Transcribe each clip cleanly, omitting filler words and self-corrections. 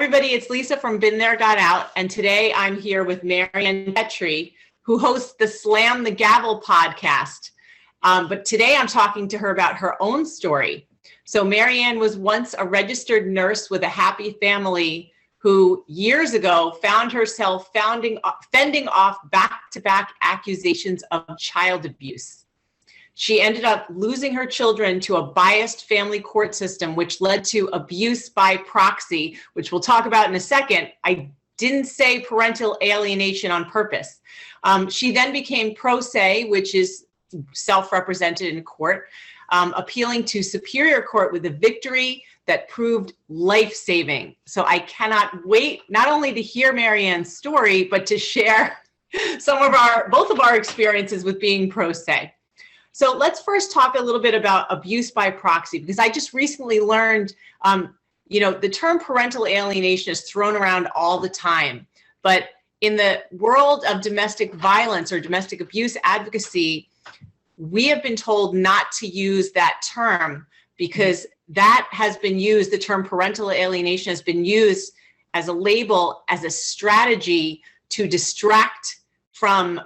everybody, it's Lisa from Been There, Got Out, and today I'm here with Maryann Petri, who hosts the Slam the Gavel podcast. But today I'm talking to her about her own story. So Maryann was once a registered nurse with a happy family who years ago found herself fending off back-to-back accusations of child abuse. She ended up losing her children to a biased family court system, which led to abuse by proxy, which we'll talk about in a second. I didn't say parental alienation on purpose. She then became pro se, which is self-represented in court, appealing to Superior Court with a victory that proved life-saving. So I cannot wait not only to hear Maryann's story, but to share both of our experiences with being pro se. So let's first talk a little bit about abuse by proxy, because I just recently learned, the term parental alienation is thrown around all the time. But in the world of domestic violence or domestic abuse advocacy, we have been told not to use that term because that has been used, the term parental alienation has been used as a label, as a strategy to distract from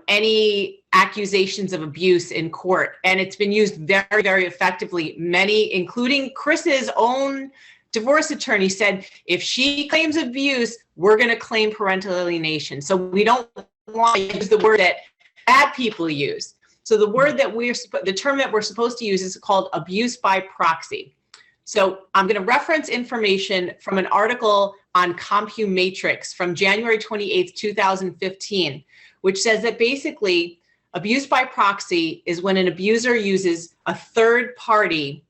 any accusations of abuse in court. And it's been used very, very effectively. Many, including Chris's own divorce attorney, said, if she claims abuse, we're going to claim parental alienation. So we don't want to use the word that bad people use. So the term that we're supposed to use is called abuse by proxy. So I'm going to reference information from an article on CompuMatrix from January 28th, 2015, which says that basically abuse by proxy is when an abuser uses a third party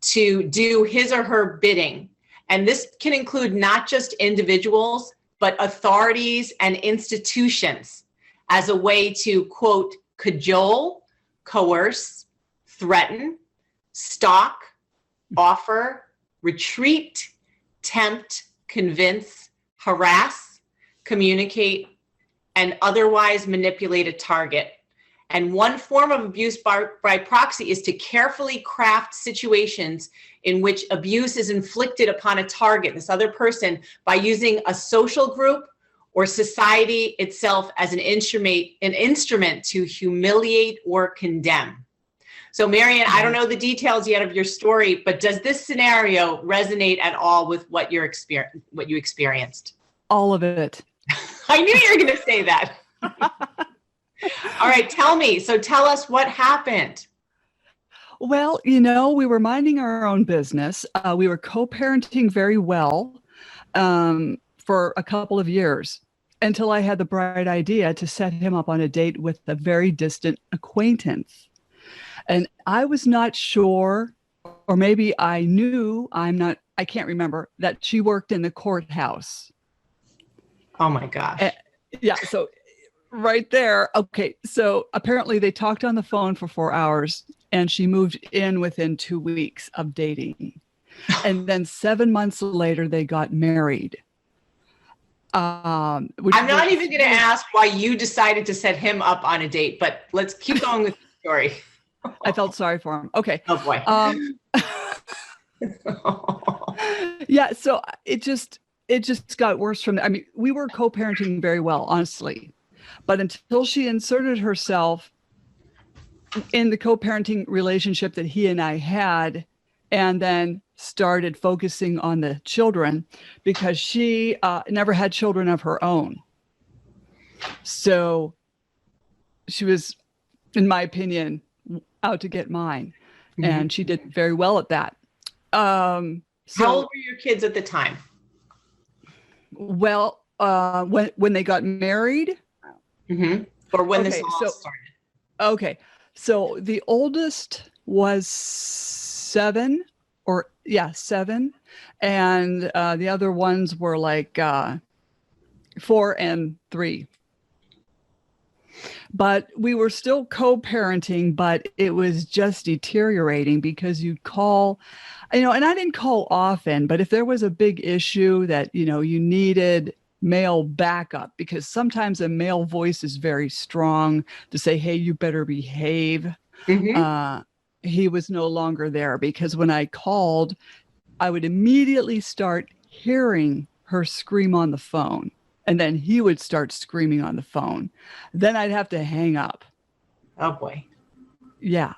to do his or her bidding. And this can include not just individuals, but authorities and institutions as a way to, quote, cajole, coerce, threaten, stalk, offer, retreat, tempt, convince, harass, communicate, and otherwise manipulate a target. And one form of abuse by proxy is to carefully craft situations in which abuse is inflicted upon a target, this other person, by using a social group or society itself as an instrument to humiliate or condemn. So Maryann, I don't know the details yet of your story, but does this scenario resonate at all with what you experienced? All of it. I knew you were going to say that. All right, tell me. So tell us what happened. Well, we were minding our own business. We were co-parenting very well for a couple of years until I had the bright idea to set him up on a date with a very distant acquaintance. And I was not sure, or maybe I knew, I can't remember, that she worked in the courthouse. Oh my gosh. Yeah. So right there. Okay. So apparently they talked on the phone for 4 hours and she moved in within 2 weeks of dating. And then 7 months later, they got married. I'm not even going to ask why you decided to set him up on a date, but let's keep going with the story. I felt sorry for him. Okay. Oh boy. Yeah. So it just got worse from there. I mean, we were co-parenting very well, honestly, but until she inserted herself in the co-parenting relationship that he and I had, and then started focusing on the children because she never had children of her own. So she was, in my opinion, out to get mine. Mm-hmm. And she did very well at that. How old were your kids at the time? Well, when they got married, mm-hmm. Or when this all started. Okay, so the oldest was 7, and the other ones were like 4 and 3. But we were still co-parenting, but it was just deteriorating because you'd call, and I didn't call often, but if there was a big issue that, you needed male backup, because sometimes a male voice is very strong to say, hey, you better behave. Mm-hmm. He was no longer there because when I called, I would immediately start hearing her scream on the phone, and then he would start screaming on the phone. Then I'd have to hang up. Oh boy. Yeah.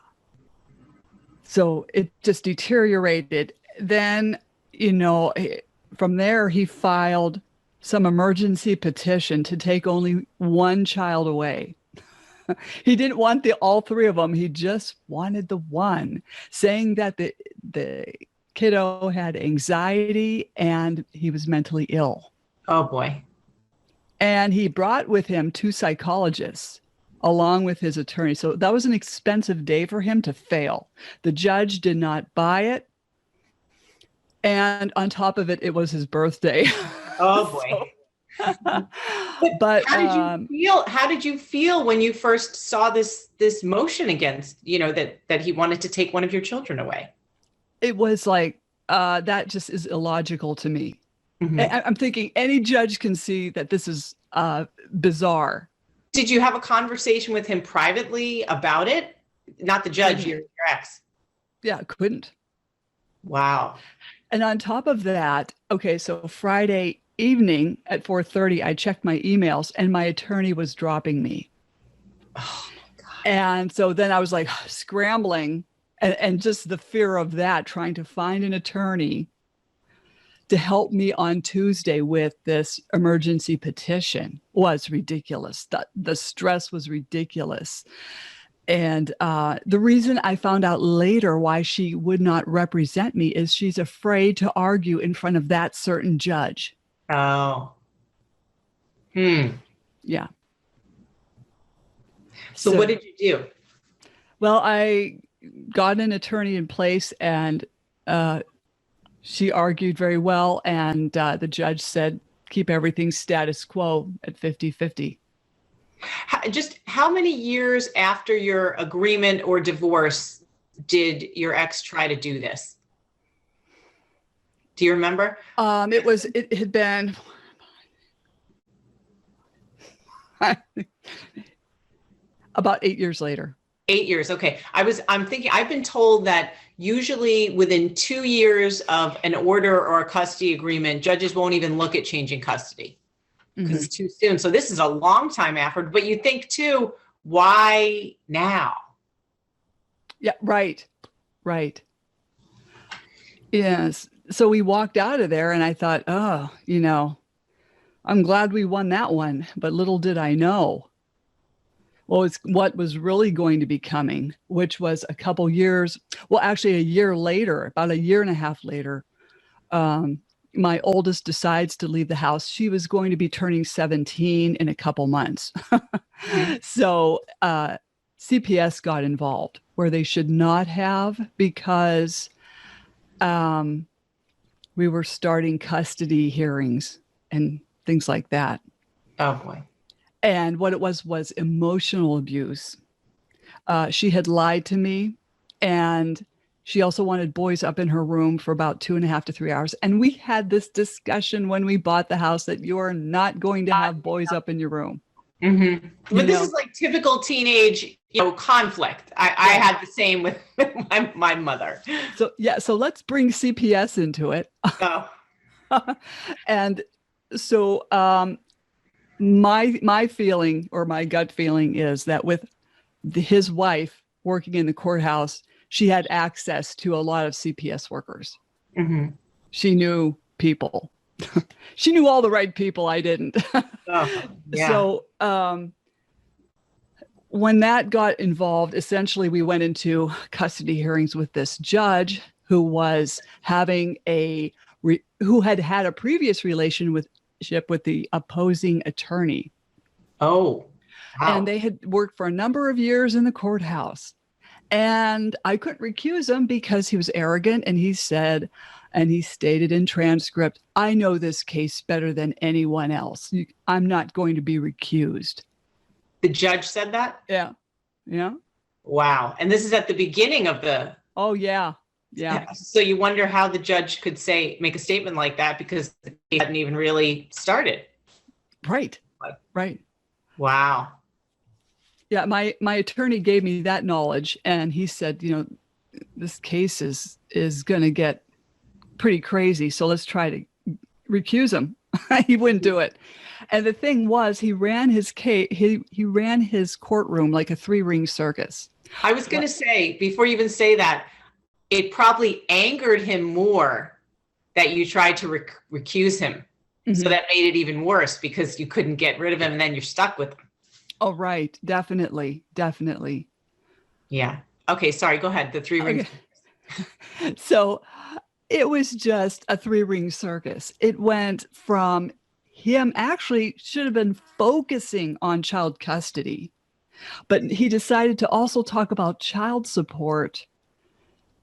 So it just deteriorated. Then, from there, he filed some emergency petition to take only one child away. He didn't want all three of them. He just wanted the one, saying that the kiddo had anxiety and he was mentally ill. Oh boy. And he brought with him 2 psychologists along with his attorney. So that was an expensive day for him to fail. The judge did not buy it. And on top of it, it was his birthday. Oh boy. But how did you feel when you first saw this motion against, that he wanted to take one of your children away? It was like, that just is illogical to me. Mm-hmm. I'm thinking any judge can see that this is bizarre. Did you have a conversation with him privately about it? Not the judge, your ex. Yeah, couldn't. Wow. And on top of that, okay, so Friday evening at 4:30, I checked my emails and my attorney was dropping me. Oh my God. And so then I was like scrambling and just the fear of that, trying to find an attorney to help me on Tuesday with this emergency petition was ridiculous. The stress was ridiculous. And the reason I found out later why she would not represent me is she's afraid to argue in front of that certain judge. Oh. Yeah. So what did you do? Well, I got an attorney in place and she argued very well. And the judge said, keep everything status quo at 50-50. Just how many years after your agreement or divorce did your ex try to do this? Do you remember? It had been about 8 years later. 8 years. Okay. I'm thinking, I've been told that usually within 2 years of an order or a custody agreement, judges won't even look at changing custody because it's too soon. So this is a long time after, but you think too, why now? Yeah, right. Yes. So we walked out of there and I thought, I'm glad we won that one, but little did I know. Well, it's what was really going to be coming, which was a couple years. Well, actually a year later, about a year and a half later, my oldest decides to leave the house. She was going to be turning 17 in a couple months. So CPS got involved where they should not have because we were starting custody hearings and things like that. Oh boy. And what it was emotional abuse. She had lied to me and she also wanted boys up in her room for about 2.5 to 3 hours. And we had this discussion when we bought the house that you are not going to have boys up in your room. Mm-hmm. But this is like typical teenage, conflict. I had the same with my mother. So let's bring CPS into it. Oh. And so my feeling or my gut feeling is that with his wife working in the courthouse, she had access to a lot of CPS workers. Mm-hmm. She knew people. She knew all the right people. I didn't. Oh, yeah. So when that got involved, essentially we went into custody hearings with this judge who was having who had had a previous relationship with the opposing attorney. Oh, wow. And they had worked for a number of years in the courthouse. And I couldn't recuse him because he was arrogant. And he said, and he stated in transcript, I know this case better than anyone else. I'm not going to be recused. The judge said that? Yeah. Yeah. Wow. And this is at the beginning of the... Oh, yeah. Yeah. So you wonder how the judge could make a statement like that because the case hadn't even really started. Right. Right. Wow. Yeah. My attorney gave me that knowledge and he said, this case is going to get pretty crazy. So let's try to recuse him. He wouldn't do it. And the thing was, he ran his he ran his courtroom like a 3-ring circus. I was going to say, before you even say that, it probably angered him more that you tried to recuse him. So that made it even worse because you couldn't get rid of him and then you're stuck with him. Oh, right. Definitely. Definitely. Yeah. Okay. Sorry. Go ahead. The 3 rings. Okay. So it was just a 3-ring circus. It went from him actually should have been focusing on child custody, but he decided to also talk about child support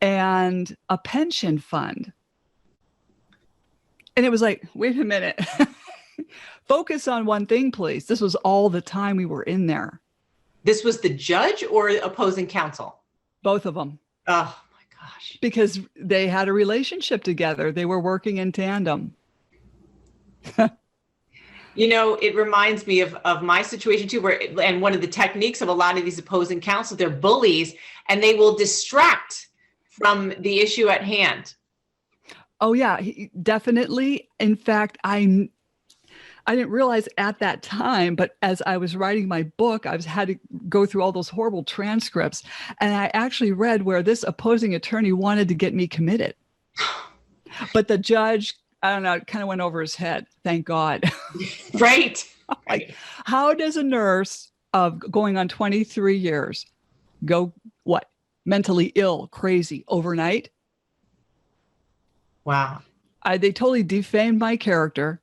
and a pension fund. And it was like, wait a minute, focus on one thing, please. This was all the time we were in there. This was the judge or opposing counsel? Both of them. Oh my gosh. Because they had a relationship together. They were working in tandem. You know, it reminds me of my situation too, and one of the techniques of a lot of these opposing counsel, they're bullies and they will distract from the issue at hand. Oh yeah, definitely. In fact, I didn't realize at that time, but as I was writing my book, I had to go through all those horrible transcripts. And I actually read where this opposing attorney wanted to get me committed. But the judge, I don't know, it kind of went over his head. Thank God. Right. Like, how does a nurse of going on 23 years go, what, mentally ill, crazy overnight? Wow. They totally defamed my character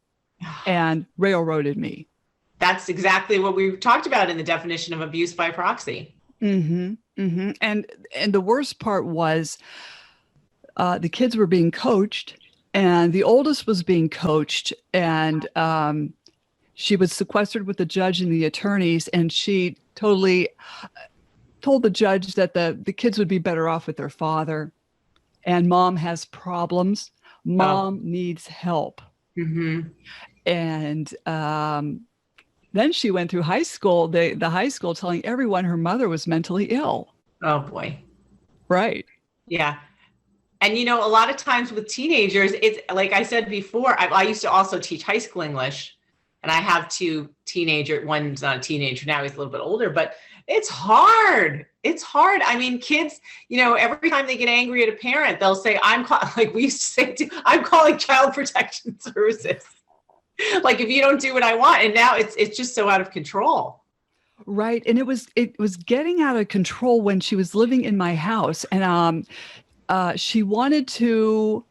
and railroaded me. That's exactly what we talked about in the definition of abuse by proxy. And the worst part was the kids were being coached, and the oldest was being coached, and she was sequestered with the judge and the attorneys, and she totally told the judge that the kids would be better off with their father, and mom has problems. Mom needs help. And then she went through high school, the high school telling everyone her mother was mentally ill. Oh boy. Right. Yeah. And you know, a lot of times with teenagers, it's like I said before, I used to also teach high school English, and I have 2 teenagers. One's not a teenager now, he's a little bit older, but it's hard. It's hard. I mean, kids, you know, every time they get angry at a parent, they'll say, like we used to say, I'm calling Child Protection Services. Like, if you don't do what I want. And now it's just so out of control. Right. And it was getting out of control when she was living in my house, and she wanted to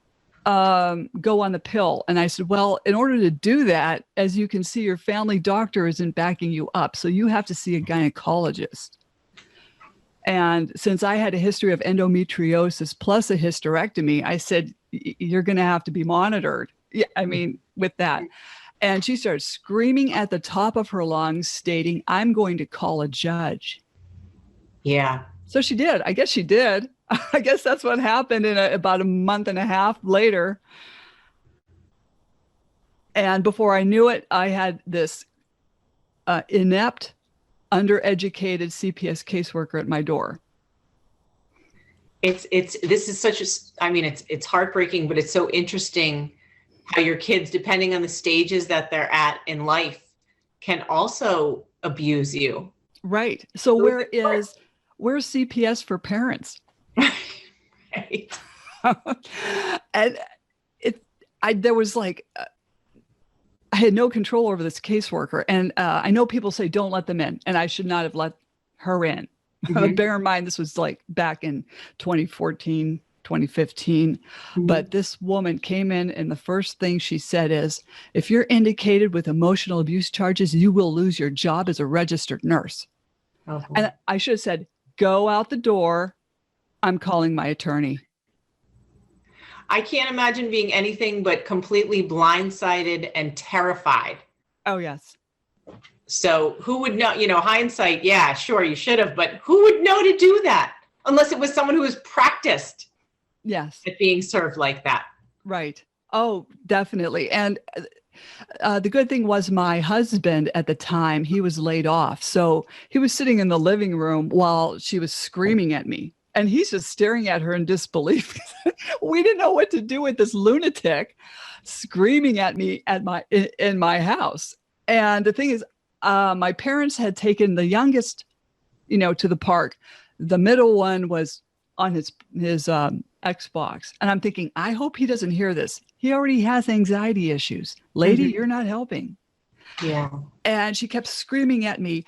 go on the pill. And I said, well, in order to do that, as you can see, your family doctor isn't backing you up. So you have to see a gynecologist. And since I had a history of endometriosis plus a hysterectomy, I said, you're going to have to be monitored. Yeah, I mean, with that. And she started screaming at the top of her lungs, stating, I'm going to call a judge. Yeah. So she did. I guess she did. I guess that's what happened about a month and a half later. And before I knew it, I had this inept, undereducated CPS caseworker at my door. This is such a, I mean, it's heartbreaking, but it's so interesting how your kids, depending on the stages that they're at in life, can also abuse you. Right. So where's CPS for parents? Right. And there was like, I had no control over this caseworker. And I know people say, don't let them in. And I should not have let her in. Bear in mind, this was like back in 2014, 2015. But this woman came in, and the first thing she said is, if you're indicated with emotional abuse charges, you will lose your job as a registered nurse. And I should have said, go out the door. I'm calling my attorney. I can't imagine being anything but completely blindsided and terrified. Oh, yes. So who would know, you know, hindsight, yeah, sure, you should have, but who would know to do that unless it was someone who was practiced at being served like that? Right. Oh, definitely. And the good thing was my husband at the time, he was laid off. So he was sitting in the living room while she was screaming at me. And he's just staring at her in disbelief. We didn't know what to do with this lunatic screaming at me in my house. And the thing is, my parents had taken the youngest, to the park. The middle one was on his Xbox. And I'm thinking, I hope he doesn't hear this. He already has anxiety issues. Lady, you're not helping. Yeah. And she kept screaming at me,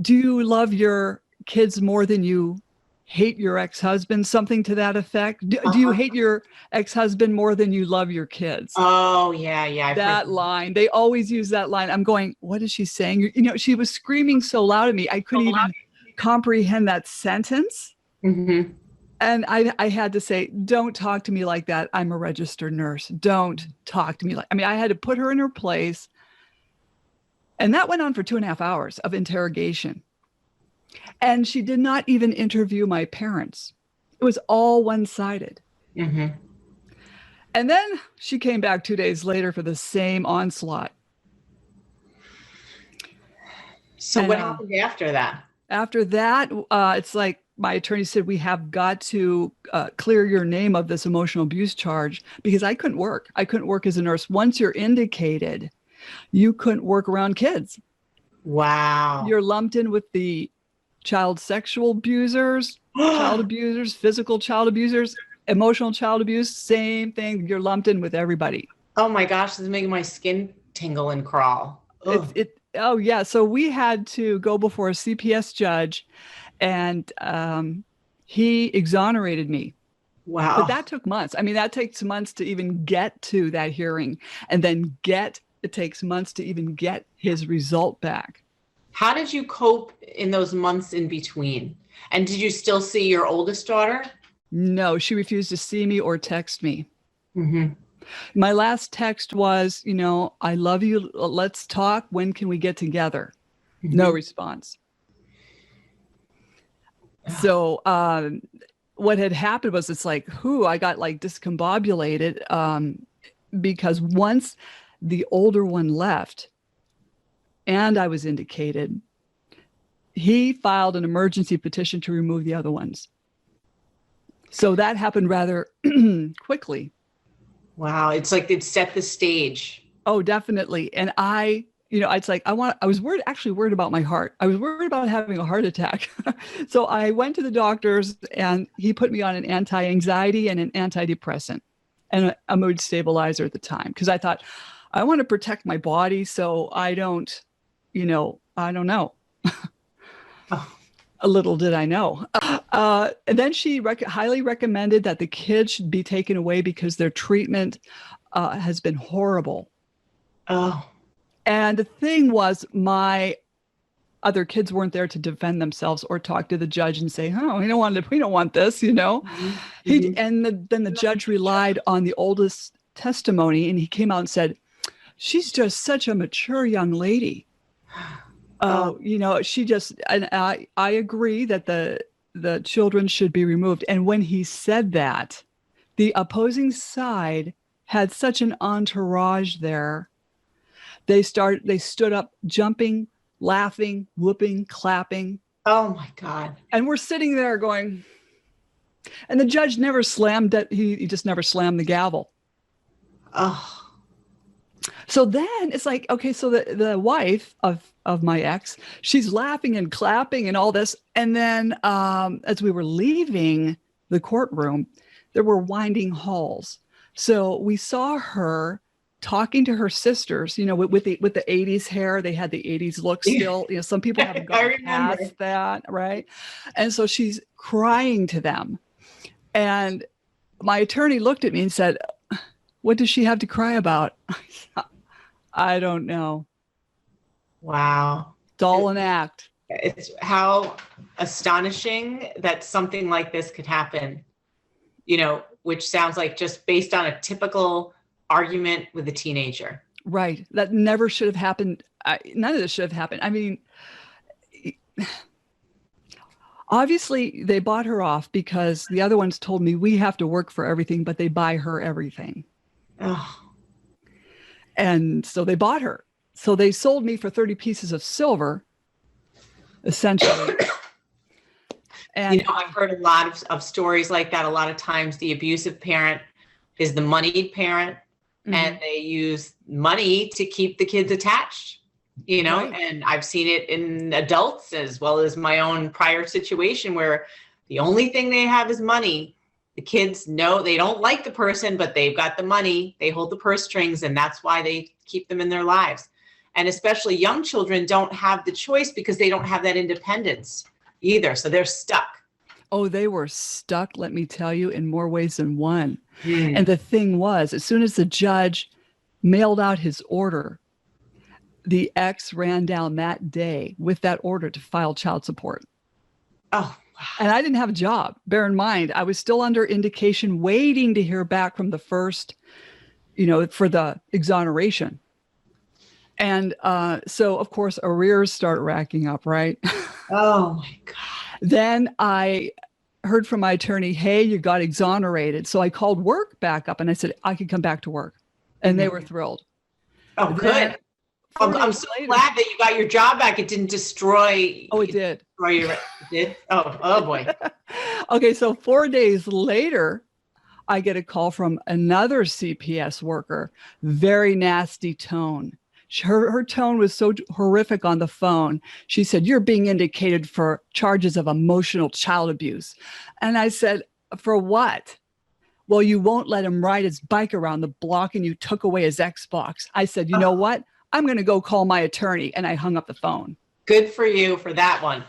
do you love your kids more than you hate your ex-husband? Something to that effect. Do you hate your ex-husband more than you love your kids? Oh, yeah. That line. They always use that line. I'm going, what is she saying? She was screaming so loud at me, I couldn't even comprehend that sentence. Mm-hmm. And I had to say, don't talk to me like that. I'm a registered nurse. Don't talk to me I had to put her in her place. And that went on for 2.5 hours of interrogation. And she did not even interview my parents. It was all one-sided. Mm-hmm. And then she came back 2 days later for the same onslaught. So what happened after that? After that, it's like my attorney said, we have got to clear your name of this emotional abuse charge, because I couldn't work. I couldn't work as a nurse. Once you're indicated, you couldn't work around kids. Wow. You're lumped in with the child sexual abusers, child abusers, physical child abusers, emotional child abuse, same thing. You're lumped in with everybody. Oh my gosh, this is making my skin tingle and crawl. Oh yeah. So we had to go before a CPS judge, and he exonerated me. Wow. But that took months. That takes months to even get to that hearing, and then it takes months to even get his result back. How did you cope in those months in between? And did you still see your oldest daughter? No, she refused to see me or text me. Mm-hmm. My last text was, I love you. Let's talk. When can we get together? Mm-hmm. No response. So what had happened was, it's like, I got discombobulated because once the older one left and I was indicated, he filed an emergency petition to remove the other ones. So that happened rather quickly. Wow. It's like it set the stage. Oh, definitely. And it's like, I was worried about my heart. I was worried about having a heart attack. So I went to the doctors, and he put me on an anti-anxiety and an antidepressant and a mood stabilizer at the time. Because I thought, I want to protect my body so I don't know. Oh. A little did I know. And then she highly recommended that the kids should be taken away because their treatment has been horrible. Oh. And the thing was, my other kids weren't there to defend themselves or talk to the judge and say, "Oh, we don't want this," Mm-hmm. Then the judge relied on the oldest testimony, and he came out and said, "She's just such a mature young lady." She just, and I agree that the children should be removed. And when he said that, the opposing side had such an entourage there. They stood up, jumping, laughing, whooping, clapping. Oh my God. And we're sitting there going, and the judge never slammed it. He just never slammed the gavel. Oh. So then it's like, okay, so the wife of my ex, she's laughing and clapping and all this. And then as we were leaving the courtroom, there were winding halls. So we saw her talking to her sisters, with the 80s hair. They had the 80s look still. Some people haven't gone past that, right? And so she's crying to them. And my attorney looked at me and said, "What does she have to cry about?" I don't know. Wow. It's all an act. It's how astonishing that something like this could happen, which sounds like just based on a typical argument with a teenager. Right. That never should have happened. None of this should have happened. Obviously they bought her off because the other ones told me we have to work for everything, but they buy her everything. Oh. And so they bought her. So they sold me for 30 pieces of silver, essentially. And I've heard a lot of stories like that. A lot of times the abusive parent is the moneyed parent, and they use money to keep the kids attached, Right. and I've seen it in adults as well as my own prior situation where the only thing they have is money. The kids know they don't like the person, but they've got the money. They hold the purse strings, and that's why they keep them in their lives. And especially young children don't have the choice because they don't have that independence either. So they're stuck. oh, they were stuck, let me tell you, in more ways than one. And the thing was, as soon as the judge mailed out his order, the ex ran down that day with that order to file child support. Oh, And I didn't have a job. Bear in mind, I was still under indication, waiting to hear back from the first, for the exoneration. And so, of course, arrears start racking up, right? oh my God. Then I heard from my attorney, hey, you got exonerated. So I called work back up and I said, I could come back to work. And they were thrilled. Oh, Then, good. I'm so glad that you got your job back. It didn't destroy. Oh, it did. It did? Oh boy. Okay, so 4 days later, I get a call from another CPS worker, very nasty tone. Her tone was so horrific on the phone. She said, you're being indicated for charges of emotional child abuse. And I said, for what? Well, you won't let him ride his bike around the block and you took away his Xbox. I said, you know what? I'm going to go call my attorney. And I hung up the phone. Good for you for that one.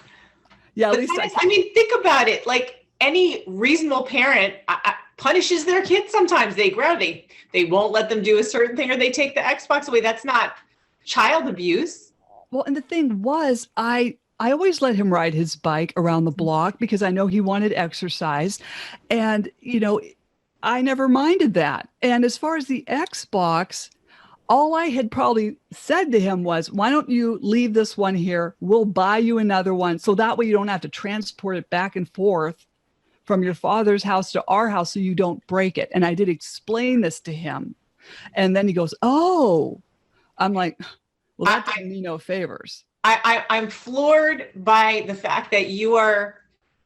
Yeah, at But least I mean, think about it. Like any reasonable parent punishes their kids sometimes. They grow. They won't let them do a certain thing or they take the Xbox away. That's not child abuse. Well, and the thing was, I always let him ride his bike around the block because I know he wanted exercise. And, I never minded that. And as far as the Xbox, all I had probably said to him was, why don't you leave this one here? We'll buy you another one. So that way you don't have to transport it back and forth from your father's house to our house so you don't break it. And I did explain this to him. And then he goes, oh, I'm like, well, that did me no favors. I'm floored by the fact that you are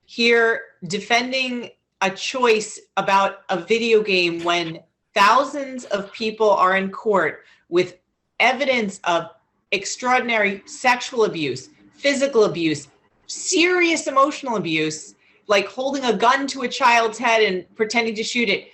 here defending a choice about a video game when thousands of people are in court with evidence of extraordinary sexual abuse, physical abuse, serious emotional abuse, like holding a gun to a child's head and pretending to shoot it,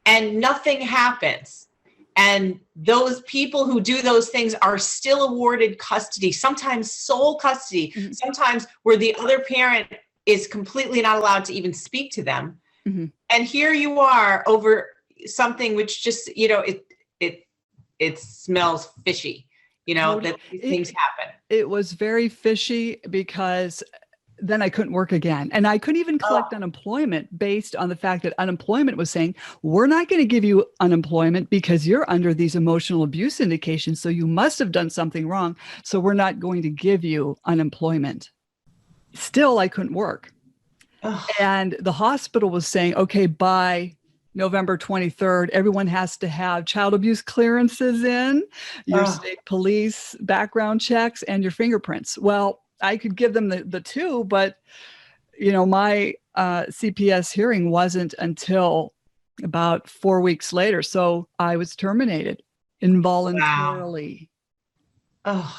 and nothing happens. And those people who do those things are still awarded custody, sometimes sole custody, sometimes where the other parent is completely not allowed to even speak to them. And here you are over something which just, it smells fishy, that these things happen. It was very fishy because then I couldn't work again. And I couldn't even collect unemployment based on the fact that unemployment was saying, we're not going to give you unemployment because you're under these emotional abuse indications. So you must have done something wrong. So we're not going to give you unemployment. Still, I couldn't work. And the hospital was saying, okay, by November 23rd, everyone has to have child abuse clearances in, your state police background checks, and your fingerprints. Well, I could give them the two, but my CPS hearing wasn't until about 4 weeks later. So I was terminated involuntarily. Wow.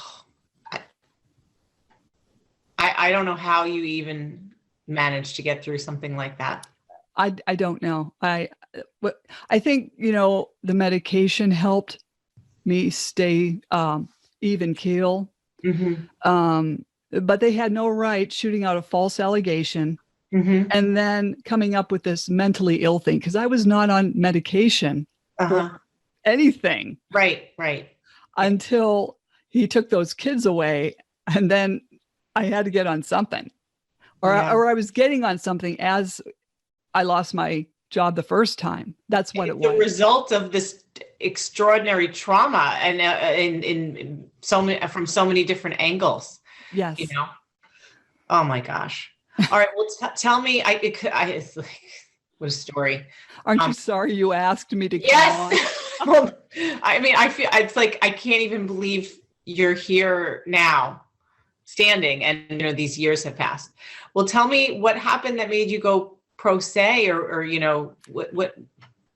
I don't know how you even managed to get through something like that. I don't know. I think, the medication helped me stay even keel. But they had no right shooting out a false allegation and then coming up with this mentally ill thing because I was not on medication for anything. Right. Until he took those kids away, and then I had to get on something, or I was getting on something as I lost my job the first time. That's what it was. The result of this extraordinary trauma, and in so many from so many different angles. Yes. Oh my gosh. All right. Well, tell me. It's like, what a story. Aren't you sorry you asked me to come yes. on? Well, I mean, I feel it's like I can't even believe you're here now. standing, and these years have passed. Well, tell me what happened that made you go pro se, or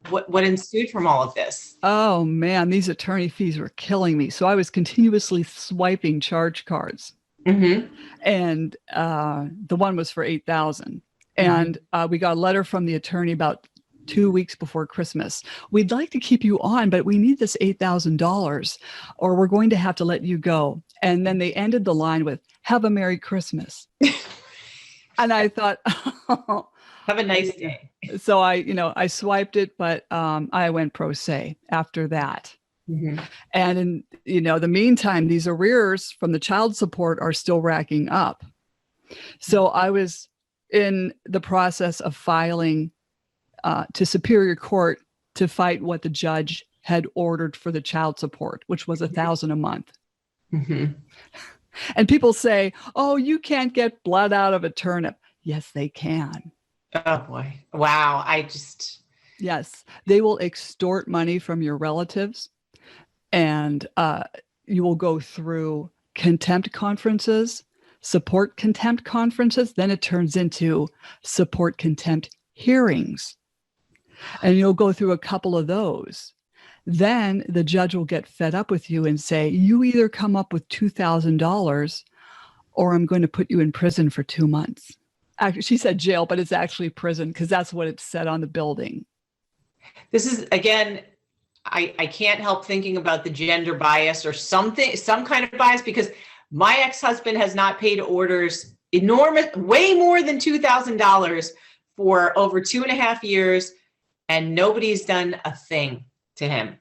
what ensued from all of this? Oh man, these attorney fees were killing me. So I was continuously swiping charge cards. Mm-hmm. And the one was for $8,000. And we got a letter from the attorney about 2 weeks before Christmas. We'd like to keep you on, but we need this $8,000 or we're going to have to let you go. And then they ended the line with, "Have a Merry Christmas." And I thought, oh. Have a nice day. So I swiped it, but I went pro se after that. Mm-hmm. And in the meantime, these arrears from the child support are still racking up. So I was in the process of filing to Superior Court to fight what the judge had ordered for the child support, which was $1,000 a month. Mm-hmm. And people say, "Oh, you can't get blood out of a turnip." Yes, they can. Oh boy! Wow! Yes, they will extort money from your relatives. And you will go through contempt conferences, support contempt conferences. Then it turns into support contempt hearings. And you'll go through a couple of those. Then the judge will get fed up with you and say, "You either come up with $2,000 or I'm going to put you in prison for 2 months." Actually, she said jail, but it's actually prison because that's what it said on the building. This is, again, I can't help thinking about the gender bias or some kind of bias, because my ex-husband has not paid orders way more than $2,000 for over 2.5 years, and nobody's done a thing to him.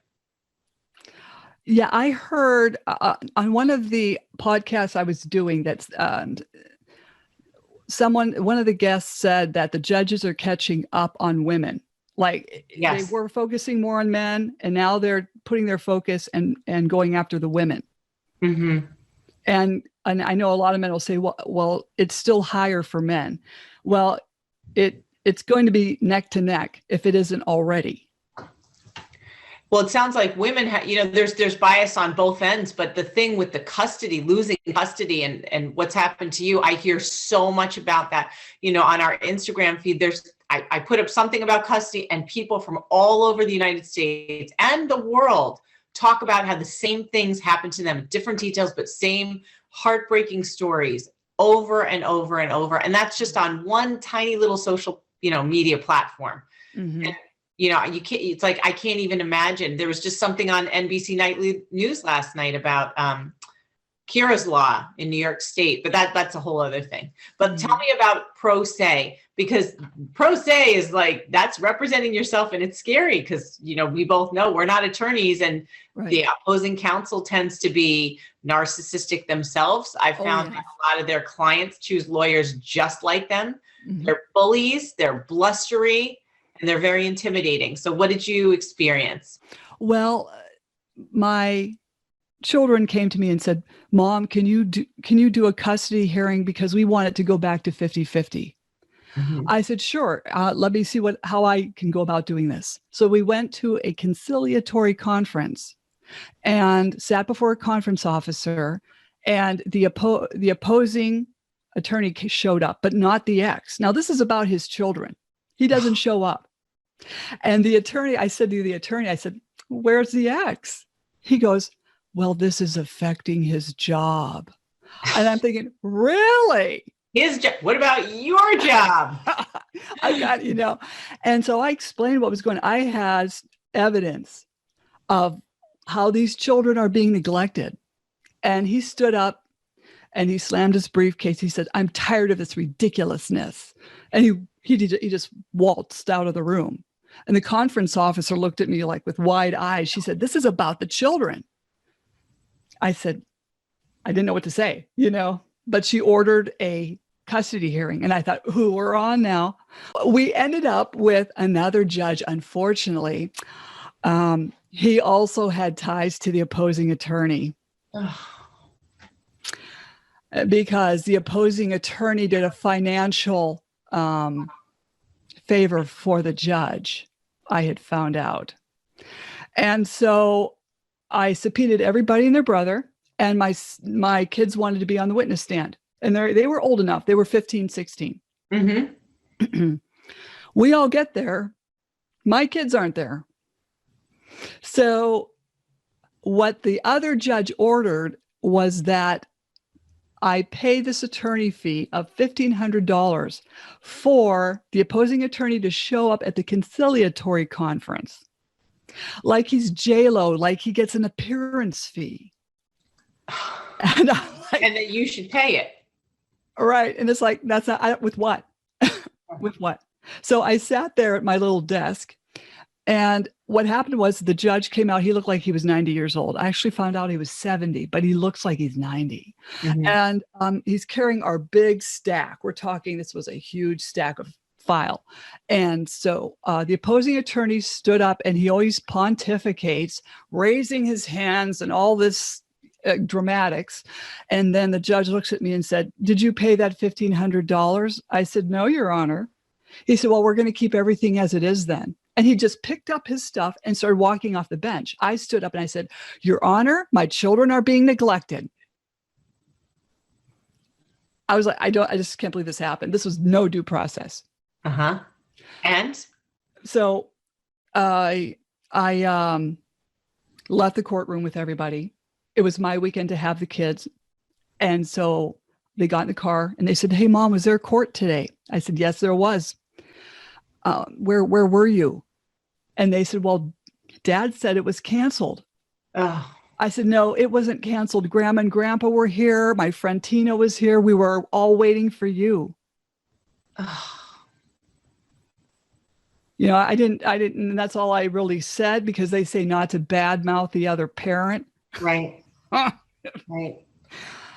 Yeah, I heard on one of the podcasts I was doing that's one of the guests said that the judges are catching up on women. Like, yes, they were focusing more on men, and now they're putting their focus and going after the women. Mm-hmm. And I know a lot of men will say, well, it's still higher for men. Well, it's going to be neck to neck if it isn't already. Well, it sounds like women there's bias on both ends, but the thing with the losing custody and what's happened to you, I hear so much about that. On our Instagram feed, I put up something about custody, and people from all over the United States and the world talk about how the same things happen to them, different details, but same heartbreaking stories over and over and over. And that's just on one tiny little social, media platform. Mm-hmm. And, you can't, it's like, I can't even imagine. There was just something on NBC Nightly News last night about Kira's Law in New York State, but that's a whole other thing. But tell me about pro se, because pro se is like, that's representing yourself, and it's scary because, we both know we're not attorneys, and right. The opposing counsel tends to be narcissistic themselves. I've found that a lot of their clients choose lawyers just like them. Mm-hmm. They're bullies, they're blustery, and they're very intimidating. So what did you experience? Well, my children came to me and said, "Mom, can you do a custody hearing because we want it to go back to 50-50?" Mm-hmm. I said, "Sure. Let me see how I can go about doing this." So we went to a conciliatory conference and sat before a conference officer, and the opposing attorney showed up, but not the ex. Now, this is about his children. He doesn't show up. And I said to the attorney, "Where's the ex?" He goes, "Well, this is affecting his job." And I'm thinking, really? His job? What about your job? I got, And so I explained what was going on. I had evidence of how these children are being neglected. And he stood up and he slammed his briefcase. He said, "I'm tired of this ridiculousness." And he just waltzed out of the room. And the conference officer looked at me like with wide eyes. She said, "This is about the children." I said, I didn't know what to say, but she ordered a custody hearing. And I thought, "Ooh, we're on now." We ended up with another judge. Unfortunately, he also had ties to the opposing attorney. Because the opposing attorney did a financial favor for the judge, I had found out. And so I subpoenaed everybody and their brother, And my kids wanted to be on the witness stand, and they were old enough. They were 15, 16. Mm-hmm. We all get there. My kids aren't there. So what the other judge ordered was that I pay this attorney fee of $1,500 for the opposing attorney to show up at the conciliatory conference. Like he's J-Lo, like he gets an appearance fee. And I'm like, And that you should pay it. right. And it's like, that's not, with what? With what? So I sat there at my little desk, and what happened was the judge came out. He looked like he was 90 years old. I actually found out he was 70, but he looks like he's 90. Mm-hmm. And he's carrying our big stack. We're talking, this was a huge stack of file. And so the opposing attorney stood up, and he always pontificates, raising his hands and all this dramatics. And then the judge looks at me and said, "Did you pay that $1,500? I said, "No, Your Honor." He said, "Well, we're going to keep everything as it is then." And he just picked up his stuff and started walking off the bench. I stood up and I said, "Your Honor, my children are being neglected." I was like, I just can't believe this happened. This was no due process. Uh-huh. And? So I left the courtroom with everybody. It was my weekend to have the kids. And so they got in the car and they said, "Hey, Mom, was there court today?" I said, "Yes, there was." Where were you? And they said, "Well, Dad said it was canceled." Oh. I said, "No, it wasn't canceled. Grandma and Grandpa were here. My friend Tina was here. We were all waiting for you." Oh. I didn't, and that's all I really said, because they say not to badmouth the other parent. Right. Right.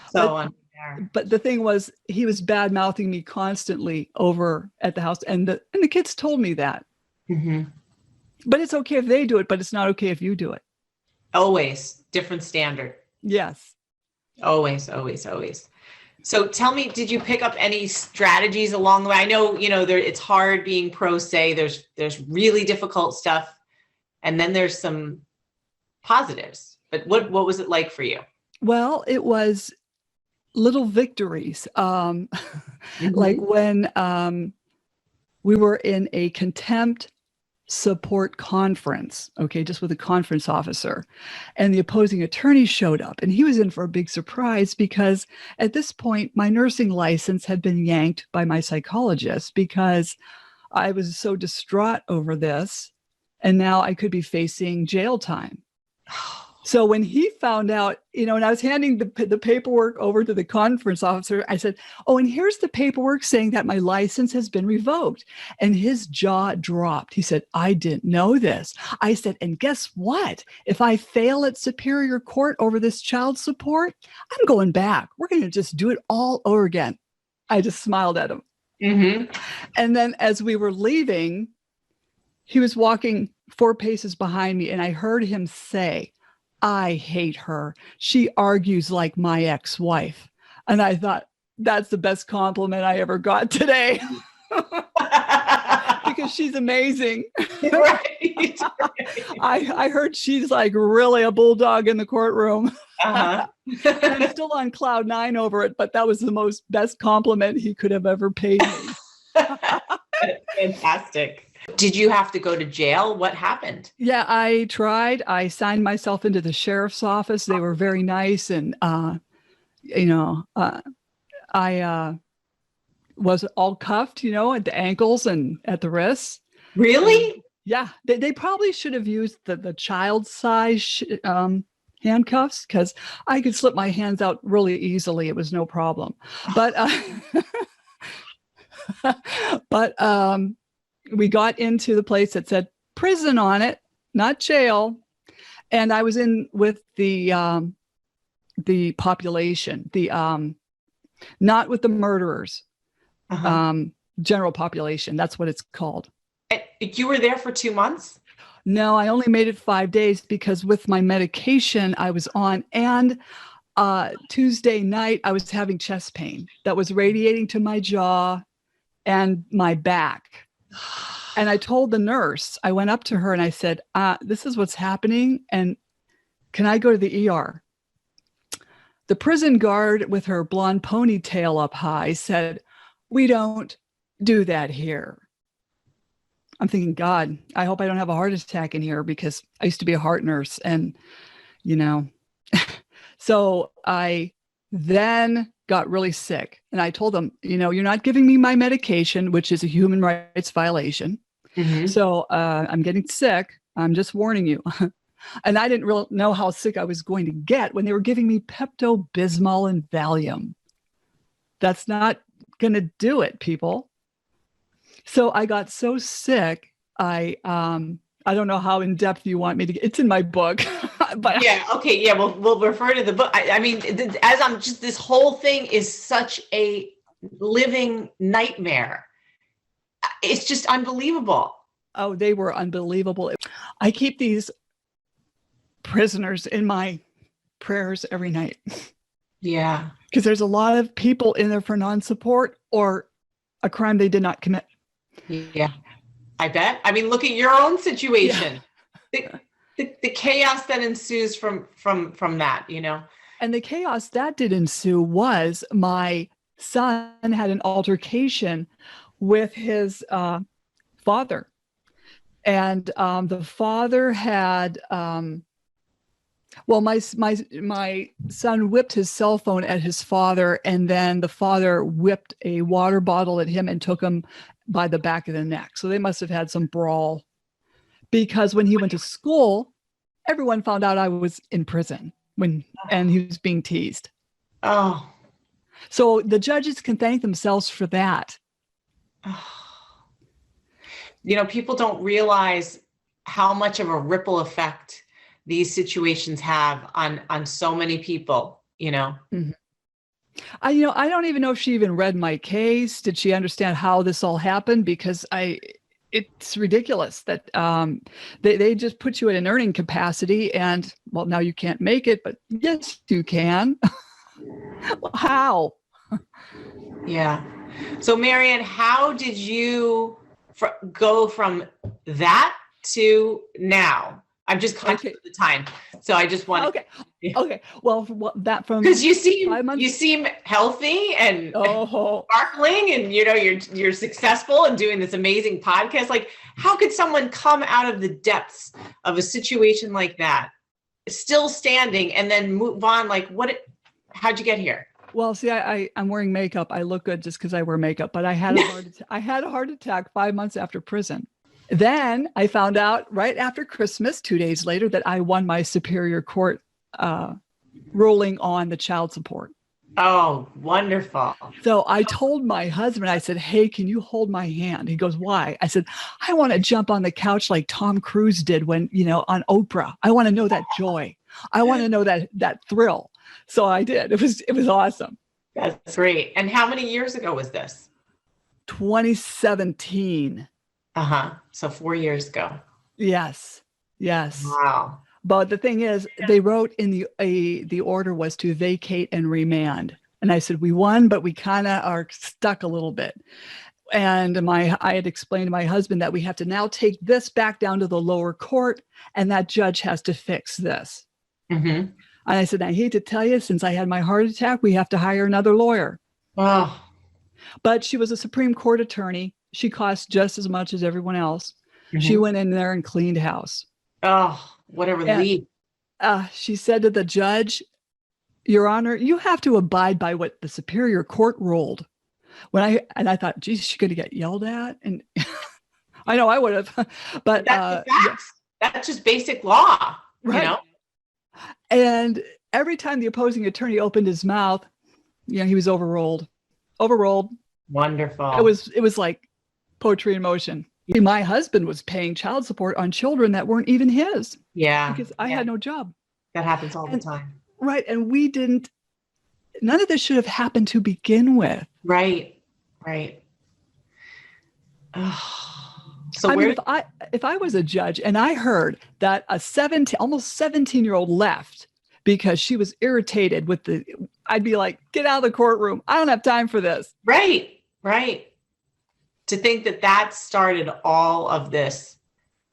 So unfair. But the thing was, he was bad mouthing me constantly over at the house, and the kids told me that. Mm-hmm. But it's okay if they do it, but it's not okay if you do it. Always different standard. Yes. Always, always, always. So tell me, did you pick up any strategies along the way? I know, it's hard being pro se. There's really difficult stuff, and then there's some positives. But what was it like for you? Well, it was little victories. Like when we were in a contempt support conference, okay, just with a conference officer, and the opposing attorney showed up, and he was in for a big surprise, because at this point my nursing license had been yanked by my psychologist because I was so distraught over this, and now I could be facing jail time. So when he found out, and I was handing the paperwork over to the conference officer, I said, "Oh, and here's the paperwork saying that my license has been revoked." And his jaw dropped. He said, "I didn't know this." I said, "And guess what? If I fail at Superior Court over this child support, I'm going back. We're going to just do it all over again." I just smiled at him. Mm-hmm. And then as we were leaving, he was walking 4 paces behind me, and I heard him say, "I hate her. She argues like my ex-wife." And I thought, that's the best compliment I ever got today. Because she's amazing. Right. I heard she's like really a bulldog in the courtroom. Uh-huh. I'm still on cloud 9 over it, but that was the best compliment he could have ever paid me. Fantastic. Did you have to go to jail? What happened? Yeah, I tried. I signed myself into the sheriff's office. They were very nice. And, I was all cuffed, at the ankles and at the wrists. Really? Yeah. They probably should have used the child size handcuffs, because I could slip my hands out really easily. It was no problem. But, we got into the place that said prison on it, not jail. And I was in with the population, not with the murderers, general population. That's what it's called. You were there for 2 months? No, I only made it 5 days, because with my medication I was on, and Tuesday night I was having chest pain that was radiating to my jaw and my back. And I told the nurse, I went up to her and I said, "This is what's happening. And can I go to the ER?" The prison guard with her blonde ponytail up high said, "We don't do that here." I'm thinking, God, I hope I don't have a heart attack in here, because I used to be a heart nurse. And, you know, so I then got really sick, and I told them, you're not giving me my medication, which is a human rights violation. Mm-hmm. So I'm getting sick. I'm just warning you. And I didn't really know how sick I was going to get when they were giving me Pepto-Bismol and Valium. That's not going to do it, people. So I got so sick. I don't know how in depth you want me to get. It's in my book. But yeah. Okay. Yeah. We'll refer to the book. I mean, as I'm just, this whole thing is such a living nightmare. It's just unbelievable. Oh, they were unbelievable. I keep these prisoners in my prayers every night. Yeah. Because there's a lot of people in there for non-support or a crime they did not commit. Yeah. I bet. I mean, look at your own situation. Yeah. The chaos that ensues from that, And the chaos that did ensue was my son had an altercation with his father. And the father had, my son whipped his cell phone at his father, and then the father whipped a water bottle at him and took him by the back of the neck. So they must have had some brawl, because when he went to school, everyone found out I was in prison and he was being teased. Oh. So the judges can thank themselves for that. People don't realize how much of a ripple effect these situations have on so many people, Mm-hmm. I don't even know if she even read my case. Did she understand how this all happened? Because it's ridiculous that they just put you at an earning capacity, and well, now you can't make it, but yes, you can. How? Yeah. So Maryann, how did you go from that to now? I'm just conscious of the time, so I just want. Okay. Well, that from because you seem healthy and sparkling, and you're successful and doing this amazing podcast. Like, how could someone come out of the depths of a situation like that, still standing, and then move on? Like, how'd you get here? Well, see, I'm wearing makeup. I look good just because I wear makeup, but I had a heart attack 5 months after prison. Then I found out right after Christmas, 2 days later, that I won my Superior Court ruling on the child support. Oh, wonderful. So I told my husband, I said, "Hey, can you hold my hand?" He goes, "Why?" I said, "I want to jump on the couch like Tom Cruise did when, on Oprah. I want to know that joy. I want to know that thrill." So I did. It was awesome. That's great. And how many years ago was this? 2017. So 4 years ago. Yes. Wow. But the thing is, they wrote in the order was to vacate and remand. And I said, we won, but we kind of are stuck a little bit. And I had explained to my husband that we have to now take this back down to the lower court, and that judge has to fix this. Mm-hmm. And I said, I hate to tell you, since I had my heart attack, we have to hire another lawyer. Oh. But she was a Supreme Court attorney. She cost just as much as everyone else. Mm-hmm. She went in there and cleaned house. Oh, what a relief. And, she said to the judge, "Your Honor, you have to abide by what the Superior Court ruled." I thought, geez, she's going to get yelled at. And I know I would have, but that's the facts. That's just basic law, right. And every time the opposing attorney opened his mouth, he was overruled. Wonderful. It was like poetry in motion. My husband was paying child support on children that weren't even his. Yeah. Because I had no job. That happens all the time. Right. And none of this should have happened to begin with. Right. So if I was a judge and I heard that a almost 17-year-old left because she was irritated with I'd be like, get out of the courtroom. I don't have time for this. Right. To think that started all of this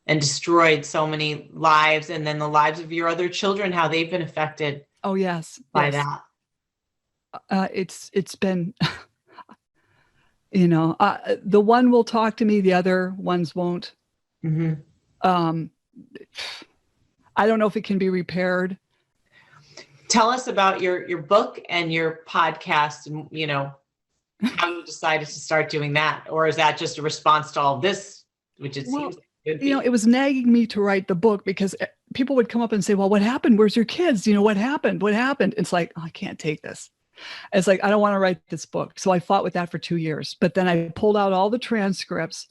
and destroyed so many lives, and then the lives of your other children, how they've been affected. Oh, yes. By that. it's been, the one will talk to me, the other ones won't. Mm-hmm. I don't know if it can be repaired. Tell us about your book and your podcast, and how you decided to start doing that, or is that just a response to all of this, which it seems like it could be? It was nagging me to write the book because people would come up and say, well, what happened? Where's your kids? What happened? What happened? It's like, oh, I can't take this. It's like, I don't want to write this book. So I fought with that for 2 years, but then I pulled out all the transcripts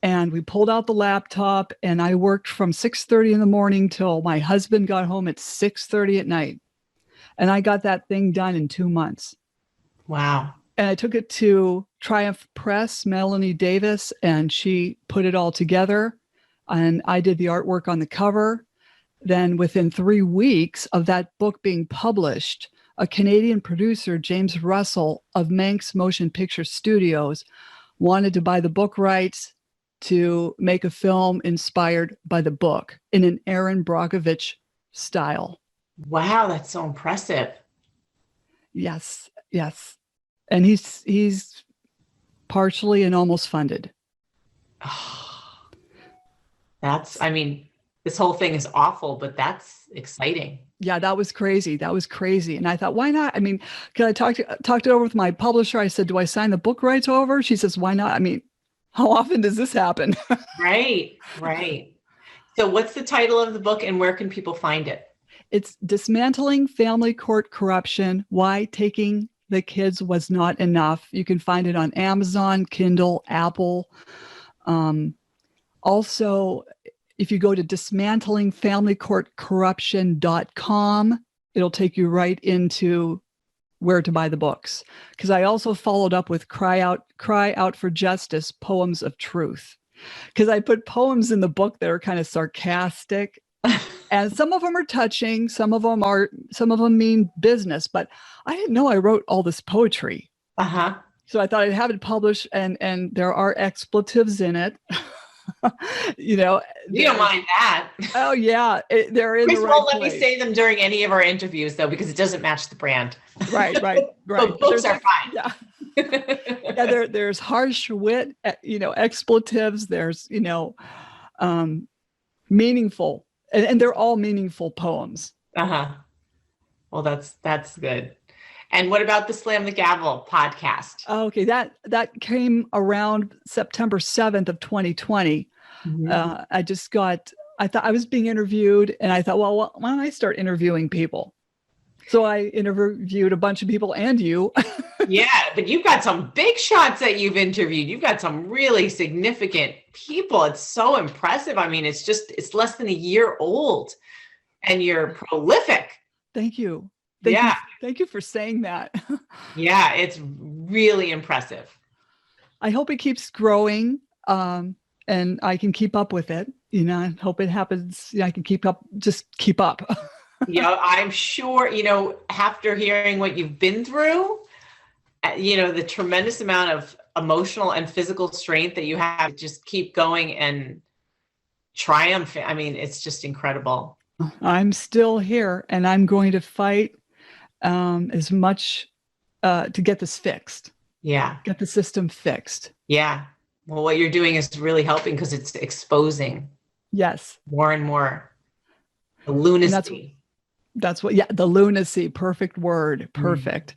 and we pulled out the laptop and I worked from 6:30 in the morning till my husband got home at 6:30 at night. And I got that thing done in 2 months. Wow. And I took it to Triumph Press, Melanie Davis, and she put it all together. And I did the artwork on the cover. Then within 3 weeks of that book being published, a Canadian producer, James Russell of Manx Motion Picture Studios, wanted to buy the book rights to make a film inspired by the book in an Aaron Brockovich style. Wow, that's so impressive. Yes. And he's partially and almost funded. Oh, this whole thing is awful, but that's exciting. Yeah, that was crazy. And I thought, why not? Can I talked it over with my publisher? I said, do I sign the book rights over? She says, why not? How often does this happen? Right. So what's the title of the book and where can people find it? It's Dismantling Family Court Corruption, Why Taking the Kids Was Not Enough. You can find it on Amazon, Kindle, Apple. Also, if you go to dismantlingfamilycourtcorruption.com, it'll take you right into where to buy the books. Because I also followed up with Cry Out for Justice, Poems of Truth. Because I put poems in the book that are kind of sarcastic. And some of them are touching, some of them mean business, but I didn't know I wrote all this poetry. Uh-huh. So I thought I'd have it published, and there are expletives in it. You don't mind that. Oh yeah, they're in Chris the right won't let place. me say them during any of our interviews though, because it doesn't match the brand. Right. But books are fine. Yeah. Yeah, there's harsh wit, expletives. There's meaningful. And they're all meaningful poems. Uh-huh. Well, that's good. And what about the Slam the Gavel podcast? Okay, that came around September 7th of 2020. Mm-hmm. I thought I was being interviewed, and I thought, well, why don't I start interviewing people? So I interviewed a bunch of people and you. Yeah, but you've got some big shots that you've interviewed. You've got some really significant people. It's so impressive. It's less than a year old and you're prolific. Thank you. Thank you for saying that. Yeah, it's really impressive. I hope it keeps growing and I can keep up with it. I hope it happens. I can keep up. I'm sure, after hearing what you've been through, the tremendous amount of emotional and physical strength that you have to just keep going and triumph. It's just incredible. I'm still here and I'm going to fight as much to get this fixed. Yeah. Get the system fixed. Yeah. Well, what you're doing is really helping because it's exposing. Yes. More and more. The lunacy. That's the lunacy. Perfect word. Perfect.